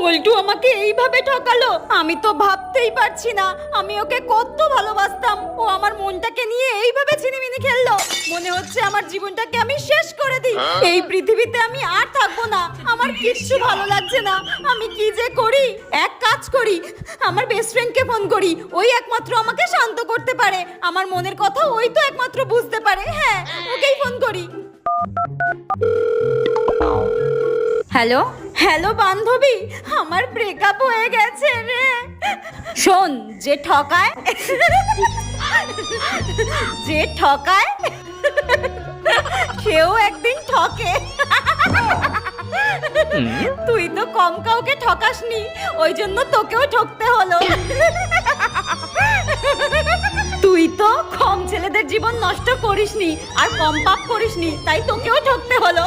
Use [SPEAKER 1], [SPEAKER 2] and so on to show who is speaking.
[SPEAKER 1] পল্টু আমাকে এইভাবে ঠকালো। আমি তো ভাবতেই পারছি না, আমি ওকে কত ভালোবাসতাম, ও আমার মনটাকে নিয়ে এইভাবে ছিনিমিনি খেললো। মনে হচ্ছে আমার জীবনটাকে আমি শেষ করে দিই। এই পৃথিবীতে আমি আর থাকবো না, আমার কিচ্ছু ভালো লাগছে না। আমি কি যে করি? এক কাজ করি, আমার বেস্ট ফ্রেন্ডকে ফোন করি, ওই একমাত্র আমাকে শান্ত করতে পারে। আমার মনের কথা ওই তো একমাত্র বুঝতে পারে। হ্যাঁ, ওকেই ফোন করি। হ্যালো হ্যালো বান্ধবী, আমার ব্রেকআপ হয়ে গেছে রে। শোন, যে ঠকায় যে ঠকায় সেও একদিন ঠকে। তুই তো কম কাউকে ঠকাসনি, ওই জন্য তোকেও ঠকতে হলো। তুই তো কম ছেলেদের জীবন নষ্ট করিসনি, আর কম পাপ করিসনি, তাই তোকেও ঠকতে হলো।